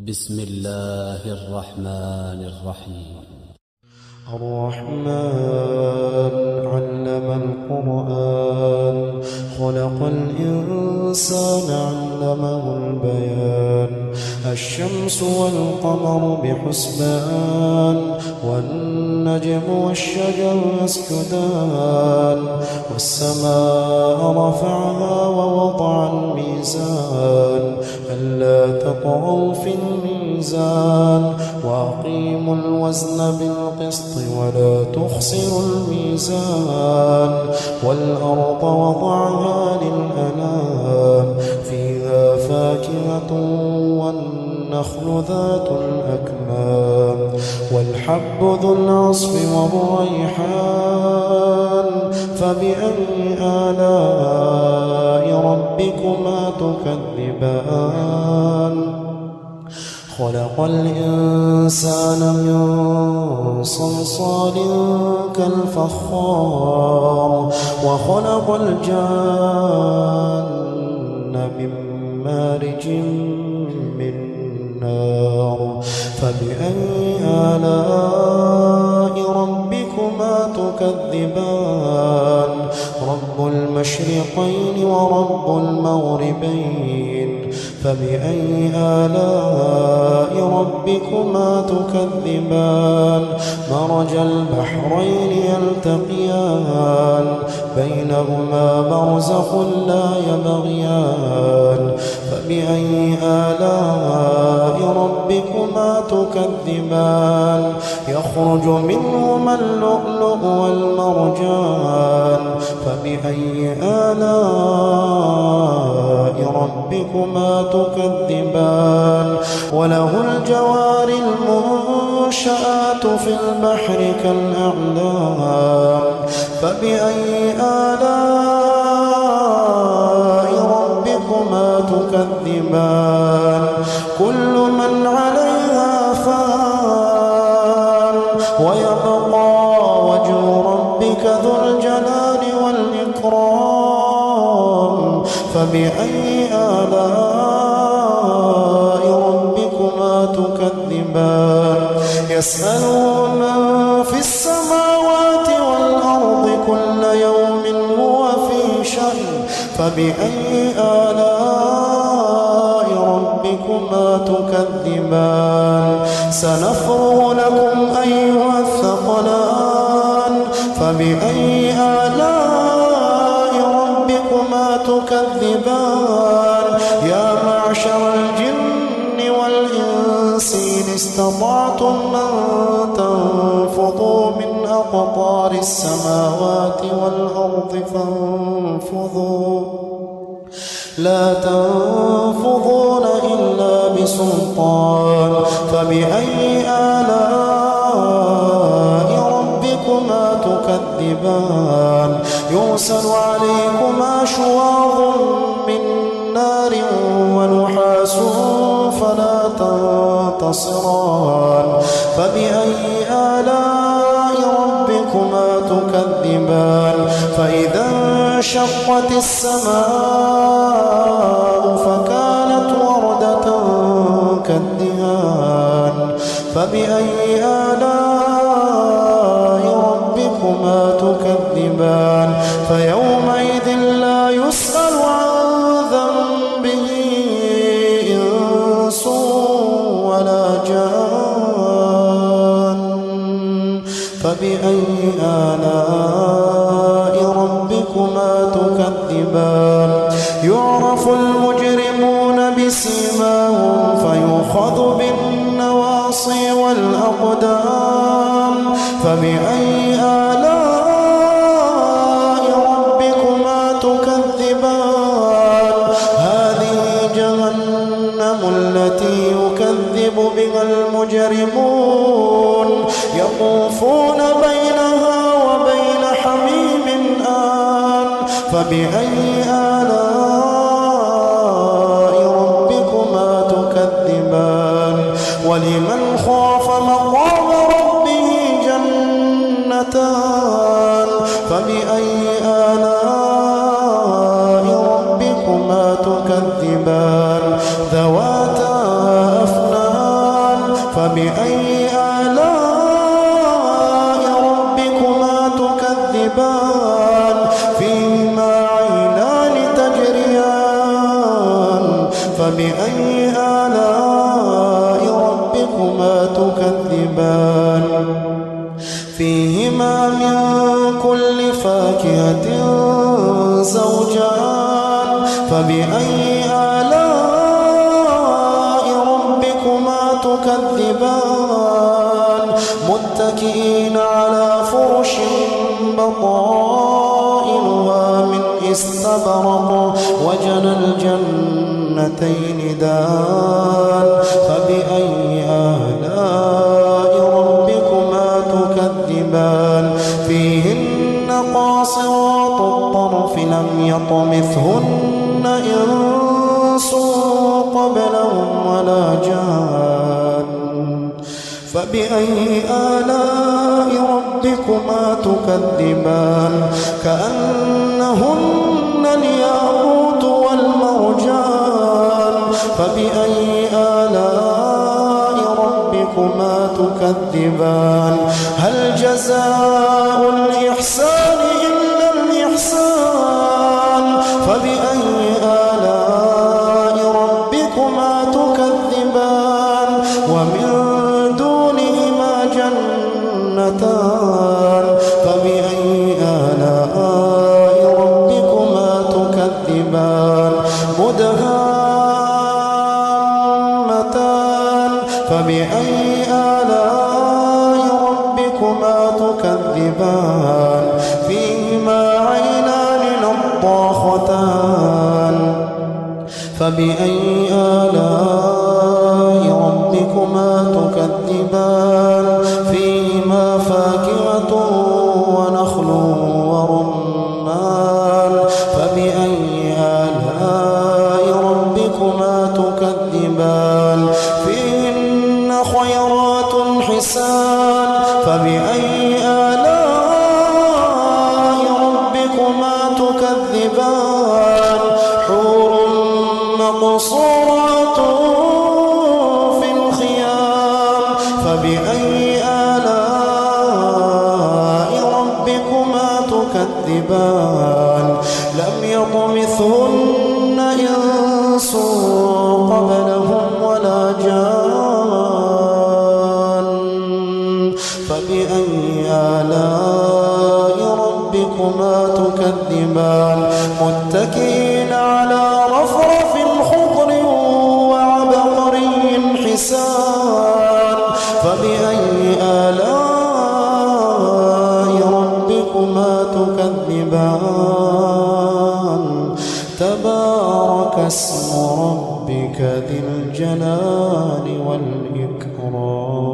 بسم الله الرحمن الرحيم. الرحمن علم القرآن خلق الإنسان علمه البيان الشمس والقمر بحسبان والنجم والشجر يسجدان والسماء رفعها ووضع الميزان ألا تطغوا في الميزان وأقيموا الوزن بالقسط ولا تخسروا الميزان والأرض وضعها للأنام فيها فاكهة والنخل ذات الأكمام والحب ذو العصف والريحان فبأي آلاء ربكما تكذبان خلق الإنسان من صلصال كالفخار وخلق الجان من مارج من نار فبأي آلاء ربكما تكذبان رب المشرقين ورب المغربين فبأي آلاء ربكما تكذبان مرج البحرين يلتقيان بينهما برزخ لا يبغيان فبأي آلاء ربكما تكذبان يخرج منهما اللؤلؤ والمرجان فبأي آلاء ربكما تكذبان وله الجوار المنشآت في البحر كالأعلام فبأي آلاء ربكما تكذبان كل من عليها فان ويبقى وجه ربك ذو الجلال والإكرام فبأي آلاء ربكما تكذبان يسأله من في السماوات والأرض كل يوم هو في شأن فبأي آلاء ربكما تكذبان سنفرغ لكم أيها الثقلان فبأي آلاء ربكما تكذبان يا معشر الجن والإنس إن استطعتم أن تنفضوا من أقطار السماوات والأرض فانفضوا لا تنفضون إلا بسلطان فبأي آلاء ربكما تكذبان يرسل عليكما شواظ من نار ونحاس فلا تنتصران فبأي آلاء ربكما تكذبان فإذا انشقت السماء فكانت وردة كالدهان فبأي آلاء ربكما تكذبان فيومئذ لا يسأل عن ذنبه إنس ولا جان فبأي آلاء ربكما تكذبان يعرف المجرمون بسيماهم فيؤخذ بالنواصي والأقدام فبأي آلاء ربكما تكذبان هذه جهنم التي يكذب بها المجرمون يطوفون بينها وبين حميم آن فبأي آلاء ربكما تكذبان ولمن خاف مقام ربه جنتان فبأي آلاء ربكما تكذبان ذواتا أفنان فبأي آلاء ربكما تكذبان فيهما عينان تجريان فبأي آلاء ربكما تكذبان فيهما من كل فاكهة زوجان فبأي آلاء ربكما تكذبان متكئين على فرش بطائنها من استبرق وجنى الجنتين دان فبأي آلاء ربكما تكذبان فيهن قاصرات الطرف لم يطمثهن إنس قبلهم ولا جان فبأي آلاء ربكما تكذبان كأنهن الياقوت والمرجان فبأي آلاء ربكما تكذبان هل جزاء الإحسان إلا الإحسان فبأي آلاء ربكما تكذبان ومن دونهما جنتان فبأي آلاء ربكما تكذبان مدهامتان فبأي آلاء ربكما تكذبان فيهما عينان نضاختان فبأي آلاء ربكما تكذبان فيهما فاكهة ونخل ورمان فبأي آلاء ربكما تكذبان فيهن خيرات حسان فبأي آلاء ربكما تكذبان حور مقصورات في الخيام فبأي آلاء ربكما تكذبان لم يطمثهن إنس قبلهم ولا جان فبأي آلاء ربكما تكذبان متكئين على رفرف خضر وعبقري حسان فبأي آلاء ربكما تكذبان تبارك اسم ربك ذي الجلال والإكرام